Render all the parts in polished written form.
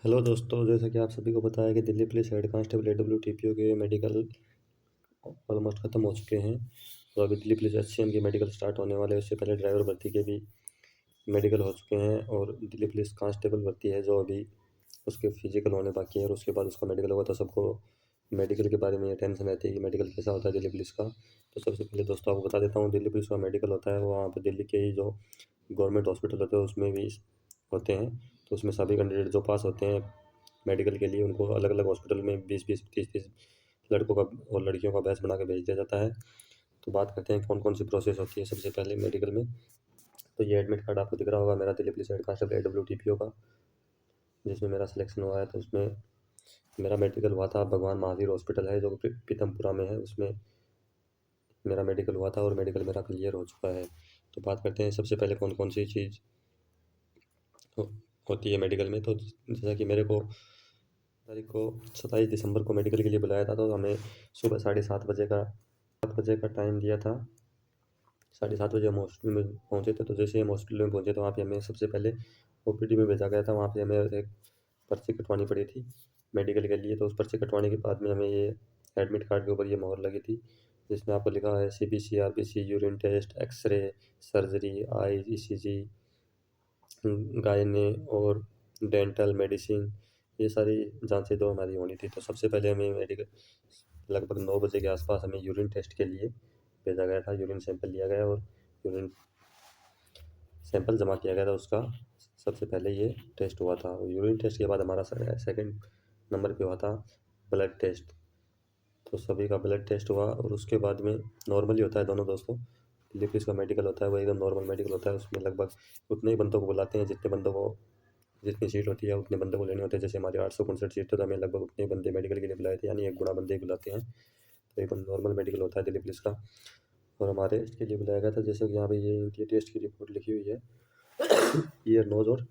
Hello दोस्तों, जैसा कि आप सभी को पता है कि Delhi police head constable AWTPO के मेडिकल ऑलमोस्ट ख़त्म हो चुके हैं। तो अभी दिल्ली पुलिस HCM के मेडिकल स्टार्ट होने वाले हैं। उससे पहले ड्राइवर भर्ती के भी मेडिकल हो चुके हैं और दिल्ली पुलिस कांस्टेबल भर्ती है जो अभी उसके फिजिकल होने बाकी है और उसके बाद उसका मेडिकल होगा। तो सबको मेडिकल के बारे में ये टेंशन रहती है कि मेडिकल कैसा होता है दिल्ली पुलिस का। तो सबसे पहले दोस्तों आपको बता देता हूँ, दिल्ली पुलिस का मेडिकल होता है वो वहाँ पर दिल्ली के ही जो गवर्नमेंट हॉस्पिटल होते हैं उसमें भी होते हैं। तो उसमें सभी कैंडिडेट जो पास होते हैं मेडिकल के लिए उनको अलग अलग हॉस्पिटल में 20-20 30-30 लड़कों का और लड़कियों का बैच बना के भेज दिया जाता है। तो बात करते हैं कौन कौन सी प्रोसेस होती है सबसे पहले मेडिकल में। तो ये एडमिट कार्ड आपको दिख रहा होगा मेरा Delhi police head constable AWTPO का, जिसमें मेरा सिलेक्शन हुआ है। तो उसमें मेरा मेडिकल हुआ था भगवान महावीर हॉस्पिटल है जो पीतमपुरा में है, उसमें मेरा मेडिकल हुआ था और मेडिकल मेरा क्लियर हो चुका है। तो बात करते हैं सबसे पहले कौन कौन सी चीज़ हो, होती है मेडिकल में। तो जैसा कि मेरे को तारीख को 27 दिसंबर को मेडिकल के लिए बुलाया था। तो हमें सुबह 7:30 बजे का टाइम दिया था। 7:30 बजे हम हॉस्पिटल में पहुँचे थे। तो जैसे ही हम हॉस्पिटल में पहुँचे तो वहाँ पे हमें सबसे पहले OPD में भेजा गया था। वहाँ पे हमें एक पर्ची कटवानी पड़ी थी मेडिकल के लिए। तो उस पर्ची कटवाने के बाद में हमें ये एडमिट कार्ड के ऊपर ये मोहर लगी थी जिसमें आपको लिखा है CBC RBC urine test X ray surgery eye ECG gynae और डेंटल मेडिसिन, ये सारी जांचें तो हमारी होनी थी। तो सबसे पहले हमें मेडिकल लगभग 9 बजे के आसपास हमें यूरिन टेस्ट के लिए भेजा गया था। यूरिन सैंपल लिया गया और यूरिन सैंपल जमा किया गया था। उसका सबसे पहले ये टेस्ट हुआ था। यूरिन टेस्ट के बाद हमारा सेकंड नंबर पे हुआ था ब्लड टेस्ट। तो सभी का ब्लड टेस्ट हुआ और उसके बाद में नॉर्मली होता है दोनों दोस्तों। दिल्ली पुलिस का मेडिकल होता है वो एकदम नॉर्मल मेडिकल होता है। उसमें लगभग उतने ही बंदों को बुलाते हैं जितने बंदों को जितनी सीट होती है उतने बंदे को लेने होते हैं। जैसे हमारे 859 सीट थे तो हमें लगभग उतने ही बंदे मेडिकल के लिए बुलाए थे, यानी 1 गुना बंदे ही बुलाते हैं। तो एकदम नॉर्मल मेडिकल होता है दिल्ली पुलिस का। और हमारे इसके लिए बुलाया गया था जैसे कि यहाँ पे ये टेस्ट की रिपोर्ट लिखी हुई है ईयर नोज और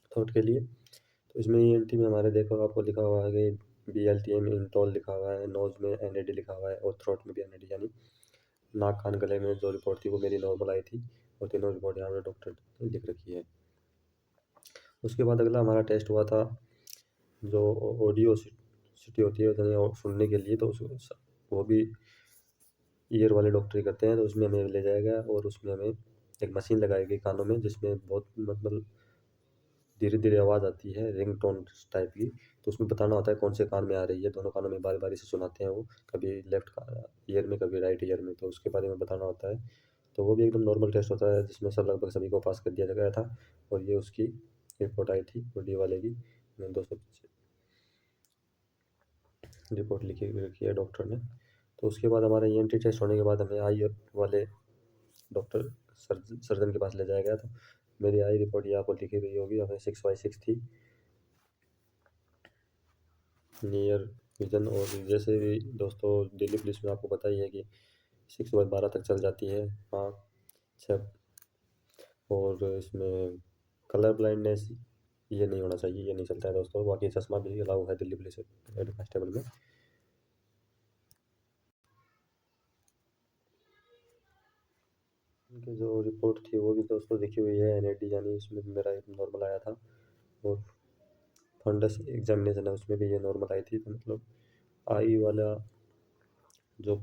थ्रोट के लिए। तो इसमें ENT में हमारे देखो आपको लिखा हुआ है कि BLTM इंटॉल लिखा हुआ है, नोज में NAD लिखा हुआ है और थ्रोट में भी NAD, यानी नाक कान गले में जो रिपोर्ट थी वो मेरी नॉर्मल आई थी। और तीनों रिपोर्ट यहाँ पे डॉक्टर ने लिख रखी है। उसके बाद अगला हमारा टेस्ट हुआ था जो ऑडियो सिटी होती है सुनने के लिए। तो वो भी ईयर वाले डॉक्टर ही करते हैं। तो उसमें हमें ले जाया गया और उसमें हमें एक मशीन लगाई गई कानों में जिसमें बहुत मतलब धीरे धीरे आवाज़ आती है रिंग टोन टाइप की। तो उसमें बताना होता है कौन से कान में आ रही है। दोनों कानों में बारी बारी से सुनाते हैं वो, कभी लेफ्ट ईयर में कभी राइट ईयर में। तो उसके बारे में बताना होता है। तो वो भी एकदम नॉर्मल टेस्ट होता है जिसमें सब लगभग सभी को पास कर दिया गया था। और ये उसकी रिपोर्ट आई थी ऑडियो वाले की। 200 रिपोर्ट लिखी रखी है डॉक्टर ने। तो उसके बाद हमारा ENT टेस्ट होने के बाद हमें आई वाले डॉक्टर सर्जन के पास ले जाया गया। तो मेरी आई रिपोर्ट ये आपको लिखी गई होगी। हमें 6/6 थी नियर विजन। और जैसे भी दोस्तों दिल्ली पुलिस में आपको पता ही है कि 6/12 तक चल जाती है आँख 6। और इसमें कलर ब्लाइंडनेस ये नहीं होना चाहिए, ये नहीं चलता है दोस्तों। बाकी चश्मा भी अलाउ है दिल्ली पुलिस हेड कांस्टेबल में। उनकी जो रिपोर्ट थी वो भी दोस्तों लिखी हुई है NAD, यानी इसमें भी मेरा एक नॉर्मल आया था। और फंडस एग्जामिनेशन है उसमें भी ये नॉर्मल आई थी। तो मतलब आई वाला जो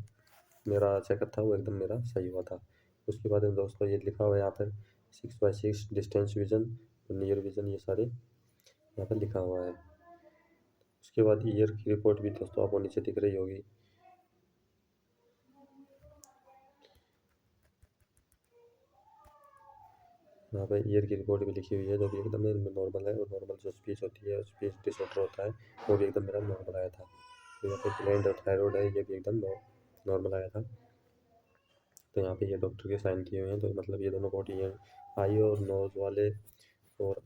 मेरा चेकअप था वो एकदम मेरा सही हुआ था। उसके बाद में दोस्तों ये लिखा हुआ है यहाँ पर 6/6 डिस्टेंस विजन, नियर विजन, ये सारे यहाँ पर लिखा हुआ है। उसके बाद ईयर की रिपोर्ट भी दोस्तों आपको नीचे दिख रही होगी। यहाँ पर ईयर की रिपोर्ट भी लिखी हुई है जो भी एकदम नॉर्मल है। और नॉर्मल जो स्पीच होती है स्पीच डिसऑर्डर होता है वो भी एकदम मेरा नॉर्मल आया था। तो यहाँ पे ग्लैंड और थायराइड है ये भी एकदम नॉर्मल आया था। तो यहाँ पे ये डॉक्टर के साइन किए हुए हैं। तो मतलब ये दोनों रिपोर्ट ये आई और नोज वाले और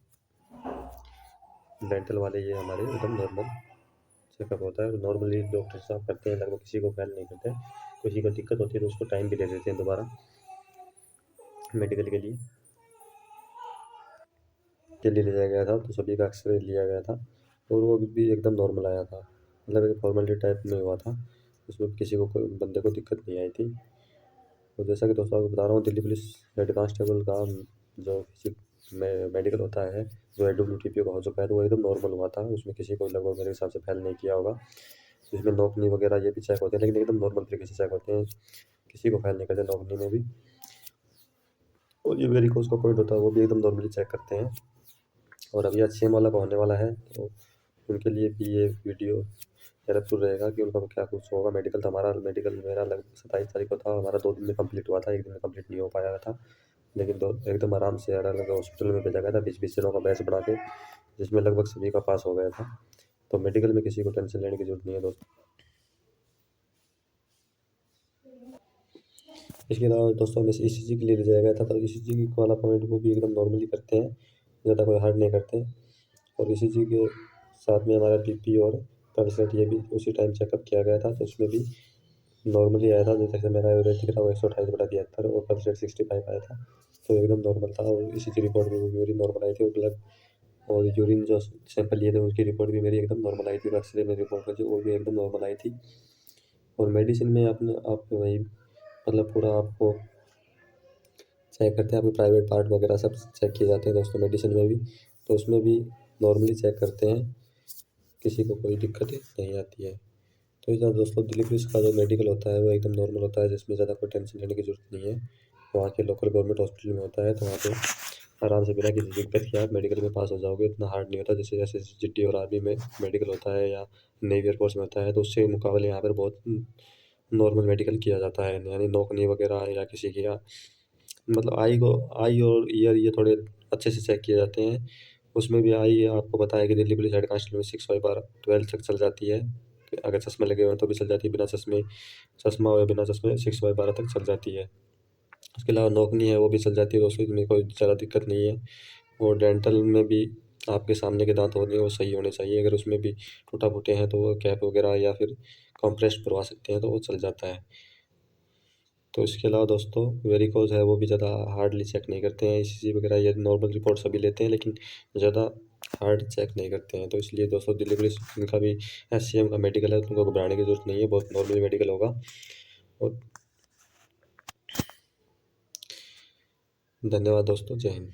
डेंटल वाले ये हमारे एकदम नॉर्मल चेकअप होता है। नॉर्मली डॉक्टर साहब करते हैं, लगभग किसी को फेल नहीं करते। किसी को दिक्कत होती है तो उसको टाइम भी दे देते हैं दोबारा मेडिकल के लिए ले जाया गया था। तो सभी का एक्सरे लिया गया था और वो भी एकदम नॉर्मल आया था। मतलब एक फॉर्मेलिटी टाइप में हुआ था, उसमें किसी को कोई बंदे को दिक्कत नहीं आई थी। तो जैसा कि दोस्तों आपको बता रहा हूँ दिल्ली पुलिस हेड कांस्टेबल का जो मेडिकल होता है जो AWTP का हो चुका है, तो वो एकदम नॉर्मल हुआ था, उसमें किसी को लगभग मेरे हिसाब से फेल नहीं किया होगा। इसमें नोकनी वगैरह ये भी चेक होते हैं, लेकिन एकदम नॉर्मल तरीके से चेक होते हैं, किसी को फेल नहीं करते नोकनी में भी। और ये वेरिकोज का पॉइंट होता है वो भी एकदम नॉर्मली चेक करते हैं। और अभी HCM वाला का होने वाला है, तो उनके लिए भी ये वीडियो हेल्पफुल रहेगा कि उनका क्या कुछ होगा। मेडिकल मेरा लगभग 27 तारीख को था, हमारा 2 दिन में कंप्लीट हुआ था, 1 दिन में कंप्लीट नहीं हो पाया था, लेकिन एकदम आराम से अलग अलग हॉस्पिटल में भेजा गया था 20-20 दिनों का बैच बना के, जिसमें लगभग सभी का पास हो गया था। तो मेडिकल में किसी को टेंशन लेने की जरूरत नहीं है दोस्तों। इसके अलावा दोस्तों हमें ECG के लिए ले जाया गया था, तो ECG वाला पॉइंट वो भी एकदम नॉर्मली करते हैं, ज़्यादा कोई हार्ड नहीं करते हैं। और ECG के साथ में हमारा BP और पल्स रेट ये भी उसी टाइम चेकअप किया गया था, तो उसमें भी नॉर्मली आया था। जैसे मेरा एवरेज दिख रहा है वो 128/73 और पल्स रेट 65 आया था, तो एकदम नॉर्मल था। और ECG रिपोर्ट भी मेरी नॉर्मल आई थी, और ब्लड और यूरिन जो सैंपल लिए थे उसकी रिपोर्ट भी मेरी एकदम नॉर्मल आई थी। एक्सरे में रिपोर्ट जो वो भी एकदम नॉर्मल आई थी। और मेडिसिन में आप वही मतलब पूरा आपको चेक करते हैं, आपके प्राइवेट पार्ट वगैरह सब चेक किए जाते हैं दोस्तों मेडिसिन में भी, तो उसमें भी नॉर्मली चेक करते हैं, किसी को कोई दिक्कत नहीं आती है। तो इस तरह दोस्तों डिलीवरीज का जो मेडिकल होता है वो एकदम नॉर्मल होता है, जिसमें ज़्यादा कोई टेंशन लेने की ज़रूरत नहीं है। वहाँ के लोकल गवर्नमेंट हॉस्पिटल में होता है, तो वहाँ पे आराम से बिना किसी दिक्कत के आप मेडिकल में पास हो जाओगे। इतना हार्ड नहीं होता जैसे SSGD और आर्मी में मेडिकल होता है या नेवी एयरफोर्स में होता है, तो उससे मुकाबले यहाँ पर बहुत नॉर्मल मेडिकल किया जाता है। यानी नौकनी वगैरह या किसी की मतलब आई और ईयर ये थोड़े अच्छे से चेक किए जाते हैं। उसमें भी आई आपको पता है कि दिल्ली पुलिस हेड कांस्टेबल में 6/12 12 तक चल जाती है, अगर चश्मे लगे हुए हैं तो भी चल जाती है, बिना चश्मे चश्मा हो या बिना चश्मे 6/12 तक चल जाती है। उसके अलावा नौकनी है वो भी चल जाती है दोस्तों, इसमें कोई ज़्यादा दिक्कत नहीं है। और डेंटल में भी आपके सामने के दांत होने वो सही होने चाहिए, अगर उसमें भी टूटा-फूटे हैं तो वो कैप वगैरह या फिर कंप्रेस्ड करवा सकते हैं, तो वो चल जाता है। तो इसके अलावा दोस्तों वेरिकोज़ है वो भी ज़्यादा हार्डली चेक नहीं करते हैं, ECG वगैरह ये नॉर्मल रिपोर्ट सभी लेते हैं, लेकिन ज़्यादा हार्ड चेक नहीं करते हैं। तो इसलिए दोस्तों डिलीवरी इनका भी HCM का मेडिकल है, तुमको घबराने की ज़रूरत नहीं है, बहुत नॉर्मल मेडिकल होगा। और धन्यवाद दोस्तों, जय हिंद।